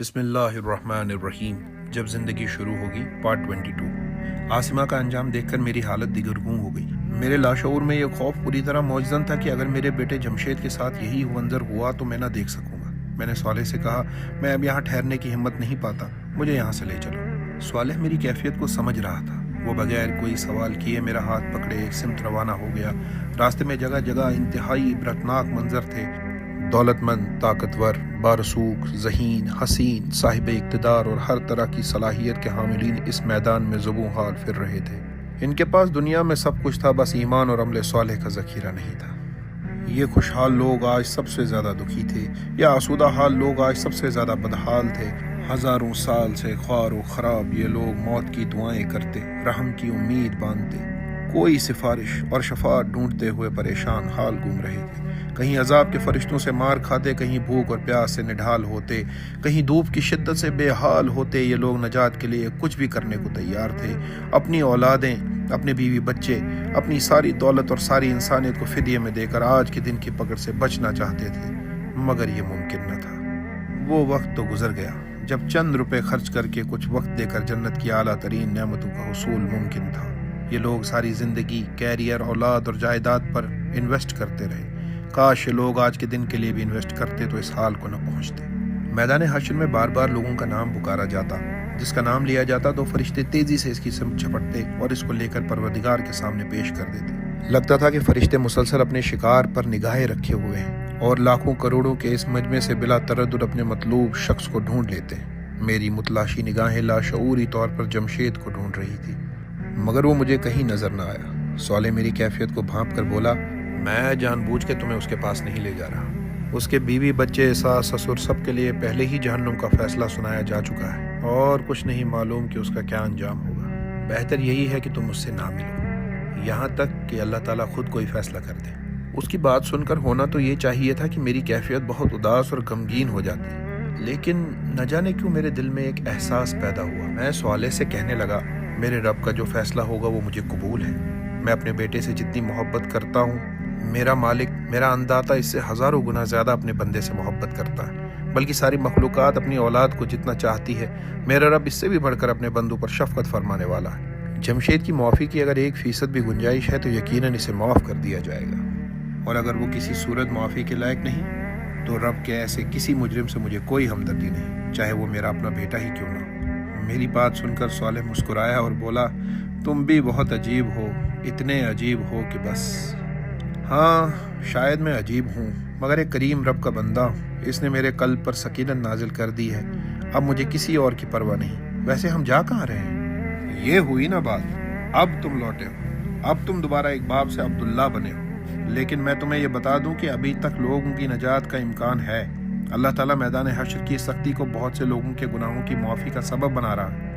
بسم اللہ الرحمن الرحیم۔ جب زندگی شروع ہوگی پارٹ 22۔ عاصمہ کا انجام دیکھ کر میری حالت دیگرگوں ہو گئی۔ میرے لاشعور میں یہ خوف پوری طرح موجزن تھا کہ اگر میرے بیٹے جمشید کے ساتھ یہی منظر ہوا تو میں نہ دیکھ سکوں گا۔ میں نے صالح سے کہا، میں اب یہاں ٹھہرنے کی ہمت نہیں پاتا، مجھے یہاں سے لے چلو۔ صالح میری کیفیت کو سمجھ رہا تھا۔ وہ بغیر کوئی سوال کیے میرا ہاتھ پکڑے ایک سمت روانہ ہو گیا۔ راستے میں جگہ جگہ انتہائی عبرتناک منظر تھے۔ دولت مند، طاقتور، بارسوخ، ذہین، حسین، صاحب اقتدار اور ہر طرح کی صلاحیت کے حاملین اس میدان میں زبوں حال پھر رہے تھے۔ ان کے پاس دنیا میں سب کچھ تھا، بس ایمان اور عمل صالح کا ذخیرہ نہیں تھا۔ یہ خوشحال لوگ آج سب سے زیادہ دکھی تھے، یہ آسودہ حال لوگ آج سب سے زیادہ بدحال تھے۔ ہزاروں سال سے خوار و خراب یہ لوگ موت کی دعائیں کرتے، رحم کی امید باندھتے، کوئی سفارش اور شفاعت ڈھونڈتے ہوئے پریشان حال گھوم رہے تھے۔ کہیں عذاب کے فرشتوں سے مار کھاتے، کہیں بھوک اور پیاس سے نڈھال ہوتے، کہیں دھوپ کی شدت سے بے حال ہوتے۔ یہ لوگ نجات کے لیے کچھ بھی کرنے کو تیار تھے۔ اپنی اولادیں، اپنے بیوی بچے، اپنی ساری دولت اور ساری انسانیت کو فدیے میں دے کر آج کے دن کی پکڑ سے بچنا چاہتے تھے، مگر یہ ممکن نہ تھا۔ وہ وقت تو گزر گیا جب چند روپے خرچ کر کے کچھ وقت دے کر جنت کی اعلیٰ ترین نعمتوں کا حصول ممکن تھا۔ یہ لوگ ساری زندگی کیریئر، اولاد اور جائیداد پر انویسٹ کرتے رہے۔ کاش یہ لوگ آج کے دن کے لیے بھی انویسٹ کرتے تو اس حال کو نہ پہنچتے۔ میدان حشر میں بار بار لوگوں کا نام پکارا جاتا، جس کا نام لیا جاتا تو فرشتے تیزی سے اس کی سمت جھپٹتے اور اس کو لے کر پروردگار کے سامنے پیش کر دیتے۔ لگتا تھا کہ فرشتے مسلسل اپنے شکار پر نگاہیں رکھے ہوئے ہیں اور لاکھوں کروڑوں کے اس مجمع سے بلا تردد اپنے مطلوب شخص کو ڈھونڈ لیتے ہیں۔ میری متلاشی نگاہیں لاشعوری طور پر جمشید کو ڈھونڈ رہی تھی، مگر وہ مجھے کہیں نظر نہ آیا۔ صالح میری کیفیت کو بھانپ کر بولا، میں جان بوجھ کے تمہیں اس کے پاس نہیں لے جا رہا۔ اس کے بیوی بچے، ساس سسر سب کے لیے پہلے ہی جہنم کا فیصلہ سنایا جا چکا ہے، اور کچھ نہیں معلوم کہ اس کا کیا انجام ہوگا۔ بہتر یہی ہے کہ تم اس سے نہ ملو، یہاں تک کہ اللہ تعالیٰ خود کوئی فیصلہ کر دے۔ اس کی بات سن کر ہونا تو یہ چاہیے تھا کہ میری کیفیت بہت اداس اور غمگین ہو جاتی، لیکن نہ جانے کیوں میرے دل میں ایک احساس پیدا ہوا۔ میں صالح سے کہنے لگا، میرے رب کا جو فیصلہ ہوگا وہ مجھے قبول ہے۔ میں اپنے بیٹے سے جتنی محبت کرتا ہوں، میرا مالک، میرا انداتا اس سے ہزاروں گنا زیادہ اپنے بندے سے محبت کرتا ہے۔ بلکہ ساری مخلوقات اپنی اولاد کو جتنا چاہتی ہے، میرا رب اس سے بھی بڑھ کر اپنے بندوں پر شفقت فرمانے والا ہے۔ جمشید کی معافی کی اگر 1% بھی گنجائش ہے تو یقیناً اسے معاف کر دیا جائے گا، اور اگر وہ کسی صورت معافی کے لائق نہیں تو رب کے ایسے کسی مجرم سے مجھے کوئی ہمدردی نہیں، چاہے وہ میرا اپنا بیٹا ہی کیوں نہ ہو۔ میری بات سن کر صالح مسکرایا اور بولا، تم بھی بہت عجیب ہو، اتنے عجیب ہو کہ بس۔ ہاں شاید میں عجیب ہوں، مگر ایک کریم رب کا بندہ ہوں۔ اس نے میرے قلب پر سکینت نازل کر دی ہے، اب مجھے کسی اور کی پرواہ نہیں۔ ویسے ہم جا کہاں رہے ہیں؟ یہ ہوئی نا بات، اب تم لوٹے ہو، اب تم دوبارہ ایک باب سے عبداللہ بنے ہو۔ لیکن میں تمہیں یہ بتا دوں کہ ابھی تک لوگوں کی نجات کا امکان ہے۔ اللہ تعالیٰ میدان حشر کی سختی کو بہت سے لوگوں کے گناہوں کی معافی کا سبب بنا رہا ہے۔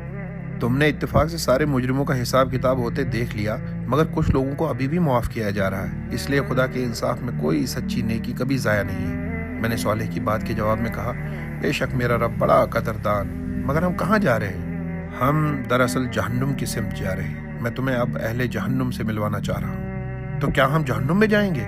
تم نے اتفاق سے سارے مجرموں کا حساب کتاب ہوتے دیکھ لیا، مگر کچھ لوگوں کو ابھی بھی معاف کیا جا رہا ہے، اس لیے خدا کے انصاف میں کوئی سچی نیکی کبھی ضائع نہیں ہے۔ میں نے صالح کی بات کے جواب میں کہا، بے شک میرا رب بڑا قدردان، مگر ہم کہاں جا رہے ہیں؟ ہم دراصل جہنم کی سمت جا رہے ہیں۔ میں تمہیں اب اہل جہنم سے ملوانا چاہ رہا ہوں۔ تو کیا ہم جہنم میں جائیں گے؟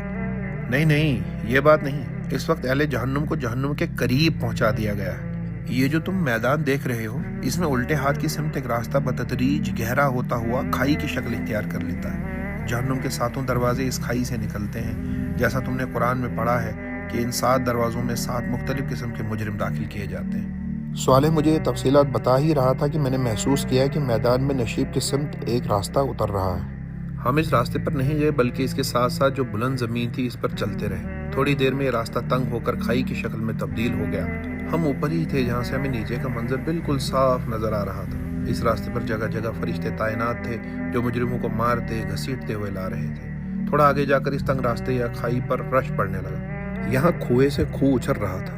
نہیں، یہ بات نہیں۔ اس وقت اہل جہنم کو جہنم کے قریب پہنچا دیا گیا ہے۔ یہ جو تم میدان دیکھ رہے ہو، اس میں الٹے ہاتھ کی سمت ایک راستہ بتدریج گہرا ہوتا ہوا کھائی کی شکل اختیار کر لیتا ہے۔ جہنم کے 7 دروازے اس کھائی سے نکلتے ہیں، جیسا تم نے قرآن میں پڑھا ہے کہ ان 7 دروازوں میں 7 مختلف قسم کے مجرم داخل کیے جاتے ہیں۔ صالح مجھے یہ تفصیلات بتا ہی رہا تھا کہ میں نے محسوس کیا کہ میدان میں نشیب کی سمت ایک راستہ اتر رہا ہے۔ ہم اس راستے پر نہیں گئے، بلکہ اس کے ساتھ ساتھ جو بلند زمین تھی اس پر چلتے رہے۔ تھوڑی دیر میں یہ راستہ تنگ ہو کر کھائی کی شکل میں تبدیل ہو گیا۔ ہم اوپر ہی تھے جہاں سے ہمیں نیچے کا منظر بالکل صاف نظر آ رہا تھا۔ اس راستے پر جگہ جگہ فرشتے تعینات تھے جو مجرموں کو مارتے گھسیٹتے ہوئے لا رہے تھے۔ تھوڑا آگے جا کر اس تنگ راستے یا کھائی پر رش پڑنے لگا۔ یہاں کنویں سے خون اچھل رہا تھا۔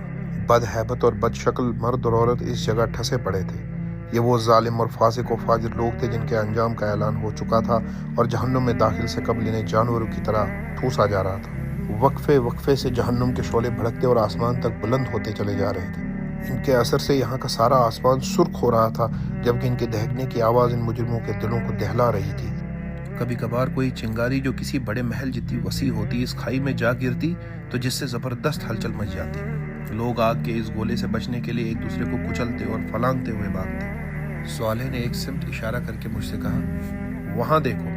بد ہیبت اور بد شکل مرد اور عورت اس جگہ ٹھسے پڑے تھے۔ یہ وہ ظالم اور فاسق و فاجر لوگ تھے جن کے انجام کا اعلان ہو چکا تھا اور جہنم میں داخل سے قبل انہیں جانوروں کی طرح ٹھوسا جا رہا تھا۔ وقفے سے جہنم کے شعلے بھڑکتے اور آسمان تک بلند ہوتے چلے جا رہے تھے۔ ان کے اثر سے یہاں کا سارا آسمان سرخ ہو رہا تھا، جبکہ ان کے دہکنے کی آواز ان مجرموں کے دلوں کو دہلا رہی تھی۔ کبھی کبھار کوئی چنگاری جو کسی بڑے محل جتنی وسیع ہوتی اس کھائی میں جا گرتی تو جس سے زبردست ہلچل مچ جاتی۔ لوگ آگ کے اس گولے سے بچنے کے لیے ایک دوسرے کو کچلتے اور پھلانگتے ہوئے بھاگتے۔ صالح نے ایک سمت اشارہ کر کے مجھ سے کہا، وہاں دیکھو۔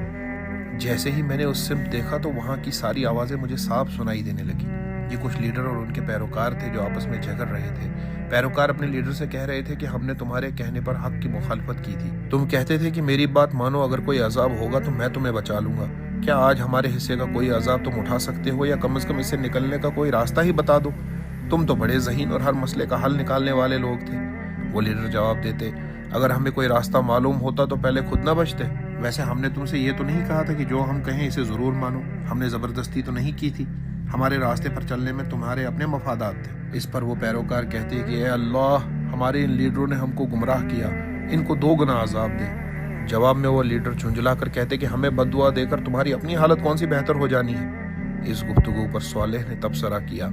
جیسے ہی میں نے اس سمت دیکھا تو وہاں کی ساری آوازیں مجھے صاف سنائی دینے لگی۔ یہ کچھ لیڈر اور ان کے پیروکار تھے جو آپس میں جھگڑ رہے تھے۔ پیروکار اپنے لیڈر سے کہہ رہے تھے کہ ہم نے تمہارے کہنے پر حق کی مخالفت کی تھی، تم کہتے تھے کہ میری بات مانو، اگر کوئی عذاب ہوگا تو میں تمہیں بچا لوں گا۔ کیا آج ہمارے حصے کا کوئی عذاب تم اٹھا سکتے ہو، یا کم از کم اس سے نکلنے کا کوئی راستہ ہی بتا دو؟ تم تو بڑے ذہین اور ہر مسئلے کا حل نکالنے والے لوگ تھے۔ وہ لیڈر جواب دیتے، اگر ہمیں کوئی راستہ معلوم ہوتا تو پہلے خود نہ بچتے۔ ویسے ہم نے تم سے یہ تو نہیں کہا تھا کہ جو ہم کہیں اسے ضرور مانو، ہم نے زبردستی تو نہیں کی تھی، ہمارے راستے پر چلنے میں تمہارے اپنے مفادات تھے۔ اس پر وہ پیروکار کہتے کہ اے اللہ، ہمارے ان لیڈروں نے ہم کو گمراہ کیا، ان کو 2 گنا عذاب دے۔ جواب میں وہ لیڈر جھنجھلا کر کہتے کہ ہمیں بد دعا دے کر تمہاری اپنی حالت کون سی بہتر ہو جانی ہے۔ اس گفتگو پر صالح نے تبصرہ کیا،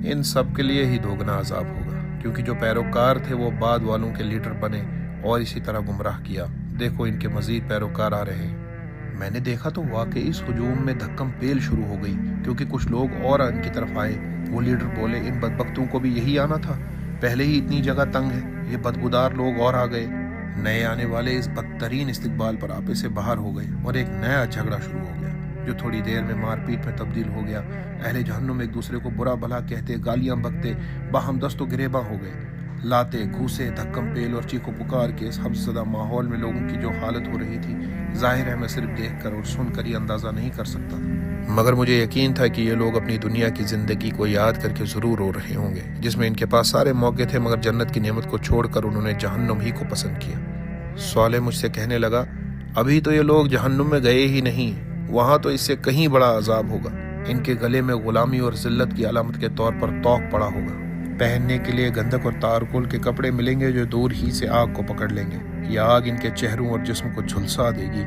ان سب کے لیے ہی 2 گنا عذاب ہوگا، کیونکہ جو پیروکار تھے وہ بعد والوں کے لیڈر بنے اور اسی طرح گمراہ کیا۔ دیکھو ان کے مزید پیروکار آ رہے ہیں۔ میں نے دیکھا تو واقعی اس ہجوم میں دھکم پیل شروع ہو گئی، کیونکہ کچھ لوگ اور ان کی طرف آئے۔ وہ لیڈر بولے، ان بدبختوں کو بھی یہی آنا تھا، پہلے ہی اتنی جگہ تنگ ہے، یہ بدبودار لوگ اور آ گئے۔ نئے آنے والے اس بدترین استقبال پر آپے سے باہر ہو گئے اور ایک نیا جھگڑا شروع ہو گیا، جو تھوڑی دیر میں مار پیٹ میں تبدیل ہو گیا۔ اہل جہنم ایک دوسرے کو برا بھلا کہتے، گالیاں بکتے، باہم دست و گریباں ہو گئے۔ لاتے، گھوسے، دھکم پیل اور چیخو پکار کے اس حبس زدہ ماحول میں لوگوں کی جو حالت ہو رہی تھی، ظاہر ہے میں صرف دیکھ کر اور سن کر یہ اندازہ نہیں کر سکتا تھا، مگر مجھے یقین تھا کہ یہ لوگ اپنی دنیا کی زندگی کو یاد کر کے ضرور رو رہے ہوں گے، جس میں ان کے پاس سارے موقع تھے، مگر جنت کی نعمت کو چھوڑ کر انہوں نے جہنم ہی کو پسند کیا۔ صالح مجھ سے کہنے لگا، ابھی تو یہ لوگ جہنم میں گئے ہی نہیں، وہاں تو اس سے کہیں بڑا عذاب ہوگا۔ ان کے گلے میں غلامی اور ذلت کی علامت کے طور پر طوق پڑا ہوگا۔ پہننے کے لیے گندک اور تارکول کے کپڑے ملیں گے جو دور ہی سے آگ کو پکڑ لیں گے۔ یہ آگ ان کے چہروں اور جسم کو جھلسا دے گی۔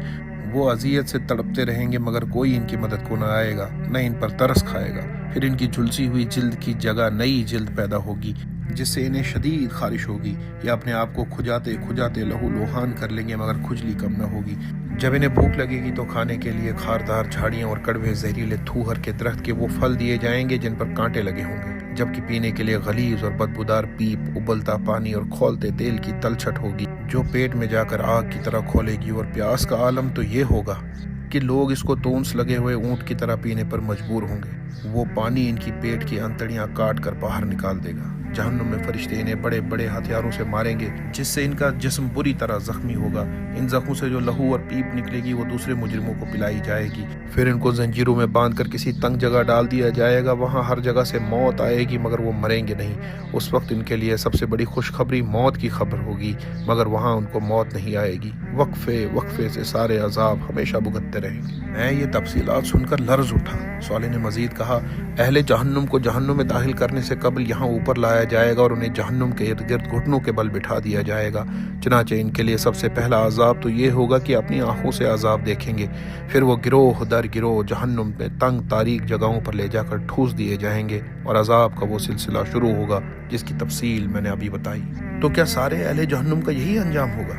وہ اذیت سے تڑپتے رہیں گے، مگر کوئی ان کی مدد کو نہ آئے گا، نہ ان پر ترس کھائے گا۔ پھر ان کی جھلسی ہوئی جلد کی جگہ نئی جلد پیدا ہوگی، جس سے انہیں شدید خارش ہوگی، یا اپنے آپ کو کھجاتے کھجاتے لہو لوہان کر لیں گے، مگر کھجلی کم نہ ہوگی۔ جب انہیں بھوک لگے گی تو کھانے کے لیے خاردار جھاڑیاں اور کڑوے زہریلے تھوہر کے درخت کے وہ پھل دیے جائیں گے جن پر کانٹے لگے ہوں گے، جبکہ پینے کے لیے غلیظ اور بدبودار پیپ، ابلتا پانی اور کھولتے تیل کی تلچھٹ ہوگی، جو پیٹ میں جا کر آگ کی طرح کھولے گی۔ اور پیاس کا عالم تو یہ ہوگا کہ لوگ اس کو تونس لگے ہوئے اونٹ کی طرح پینے پر مجبور ہوں گے۔ وہ پانی ان کی پیٹ کی انتڑیاں کاٹ کر باہر نکال دے گا۔ جہنم میں فرشتے انہیں بڑے بڑے ہتھیاروں سے ماریں گے، جس سے ان کا جسم بری طرح زخمی ہوگا۔ ان زخموں سے جو لہو اور پیپ نکلے گی وہ دوسرے مجرموں کو پلائی جائے گی۔ پھر ان کو زنجیروں میں باندھ کر کسی تنگ جگہ ڈال دیا جائے گا، وہاں ہر جگہ سے موت آئے گی، مگر وہ مریں گے نہیں۔ اس وقت ان کے لیے سب سے بڑی خوشخبری موت کی خبر ہوگی، مگر وہاں ان کو موت نہیں آئے گی۔ وقفے وقفے سے سارے عذاب ہمیشہ بھگتتے رہیں گے۔ میں یہ تفصیلات سن کر لرز اٹھا۔ صالح نے مزید کہا، اہل جہنم کو جہنم میں داخل کرنے سے قبل یہاں اوپر لایا جائے گا اور انہیں جہنم کے ارد گرد گھٹنوں کے بل بٹھا دیا جائے گا۔ چنانچہ ان کے لیے سب سے پہلا عذاب تو یہ ہوگا کہ اپنی آنکھوں سے عذاب دیکھیں گے، پھر وہ گروہ در گروہ جہنم میں تنگ تاریک جگہوں پر لے جا کر ٹھوس دیے جائیں گے، اور عذاب کا وہ سلسلہ شروع ہوگا جس کی تفصیل میں نے ابھی بتائی۔ تو کیا سارے اہل جہنم کا یہی انجام ہوگا؟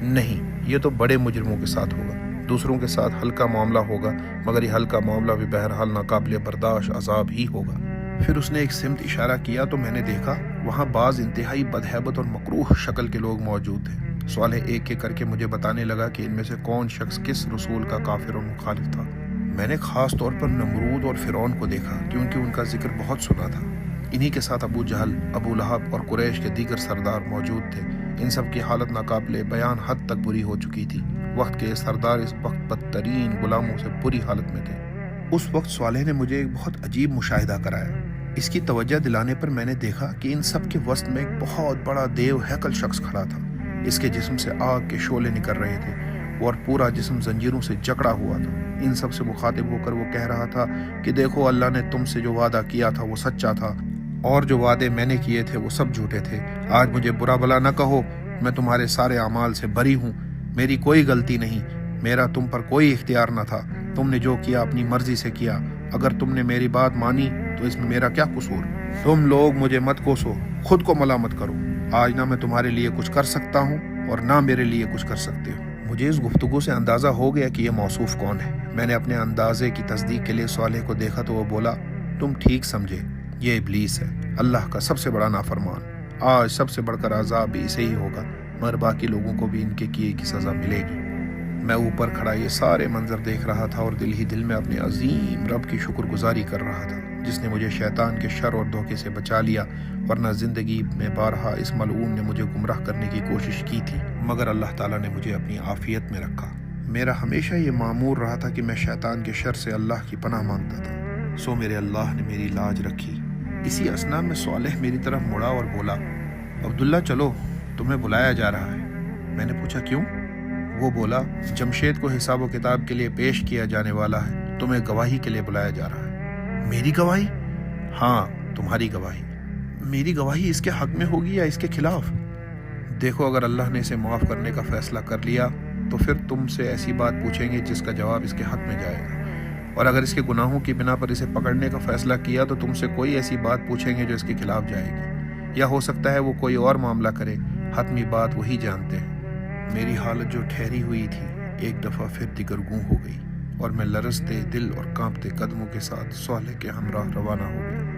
نہیں، یہ تو بڑے مجرموں کے ساتھ ہوگا، دوسروں کے ساتھ ہلکا معاملہ ہوگا، مگر یہ ہلکا معاملہ بھی بہرحال ناقابل برداشت عذاب ہی ہوگا۔ پھر اس نے ایک سمت اشارہ کیا تو میں نے دیکھا وہاں بعض انتہائی بدہیبت اور مکروہ شکل کے لوگ موجود تھے۔ صالح ایک ایک کر کے مجھے بتانے لگا کہ ان میں سے کون شخص کس رسول کا کافر اور مخالف تھا۔ میں نے خاص طور پر نمرود اور فرعون کو دیکھا، کیونکہ ان کا ذکر بہت سنا تھا۔ انہی کے ساتھ ابو جہل، ابو لہب اور قریش کے دیگر سردار موجود تھے۔ ان سب کی حالت ناقابل بیان حد تک بری ہو چکی تھی۔ وقت کے سردار اس وقت بدترین غلاموں سے بری حالت میں تھے۔ اس وقت صالح نے مجھے ایک بہت عجیب مشاہدہ کرایا۔ اس کی توجہ دلانے پر میں نے دیکھا کہ ان سب کے وسط میں ایک بہت بڑا دیو ہیکل شخص کھڑا تھا۔ اس کے جسم سے آگ کے شعلے نکل رہے تھے اور پورا جسم زنجیروں سے جکڑا ہوا تھا۔ ان سب سے مخاطب ہو کر وہ کہہ رہا تھا کہ دیکھو، اللہ نے تم سے جو وعدہ کیا تھا وہ سچا تھا، اور جو وعدے میں نے کیے تھے وہ سب جھوٹے تھے۔ آج مجھے برا بھلا نہ کہو، میں تمہارے سارے اعمال سے بری ہوں، میری کوئی غلطی نہیں، میرا تم پر کوئی اختیار نہ تھا، تم نے جو کیا اپنی مرضی سے کیا۔ اگر تم نے میری بات مانی تو اس میں میرا کیا قصور؟ تم لوگ مجھے مت کوسو، خود کو ملامت کرو۔ آج نہ میں تمہارے لیے کچھ کر سکتا ہوں اور نہ میرے لیے کچھ کر سکتے ہو۔ مجھے اس گفتگو سے اندازہ ہو گیا کہ یہ موصوف کون ہے۔ میں نے اپنے اندازے کی تصدیق کے لیے صالح کو دیکھا تو وہ بولا، تم ٹھیک سمجھے، یہ ابلیس ہے، اللہ کا سب سے بڑا نافرمان۔ آج سب سے بڑھ کر عذاب بھی اسے ہی ہوگا، مگر باقی لوگوں کو بھی ان کے کیے کی سزا ملے گی۔ میں اوپر کھڑا یہ سارے منظر دیکھ رہا تھا اور دل ہی دل میں اپنے عظیم رب کی شکر گزاری کر رہا تھا، جس نے مجھے شیطان کے شر اور دھوکے سے بچا لیا، ورنہ زندگی میں بارہا اس ملعون نے مجھے گمراہ کرنے کی کوشش کی تھی، مگر اللہ تعالیٰ نے مجھے اپنی عافیت میں رکھا۔ میرا ہمیشہ یہ معمور رہا تھا کہ میں شیطان کے شر سے اللہ کی پناہ مانگتا تھا، سو میرے اللہ نے میری لاج رکھی۔ اسی اثنا میں صالح میری طرف مڑا اور بولا، عبداللہ چلو، تمہیں بلایا جا رہا ہے۔ میں نے پوچھا کیوں؟ وہ بولا، جمشید کو حساب و کتاب کے لیے پیش کیا جانے والا ہے، تمہیں گواہی کے لیے بلایا جا رہا ہے۔ میری گواہی؟ ہاں، تمہاری گواہی۔ میری گواہی اس کے حق میں ہوگی یا اس کے خلاف؟ دیکھو، اگر اللہ نے اسے معاف کرنے کا فیصلہ کر لیا تو پھر تم سے ایسی بات پوچھیں گے جس کا جواب اس کے حق میں جائے گا، اور اگر اس کے گناہوں کی بنا پر اسے پکڑنے کا فیصلہ کیا تو تم سے کوئی ایسی بات پوچھیں گے جو اس کے خلاف جائے گی، یا ہو سکتا ہے وہ کوئی اور معاملہ کرے، حتمی بات وہی جانتے ہیں۔ میری حالت جو ٹھہری ہوئی تھی ایک دفعہ پھر دگرگوں ہو گئی، اور میں لرزتے دل اور کانپتے قدموں کے ساتھ صالح کے ہمراہ روانہ ہو گیا۔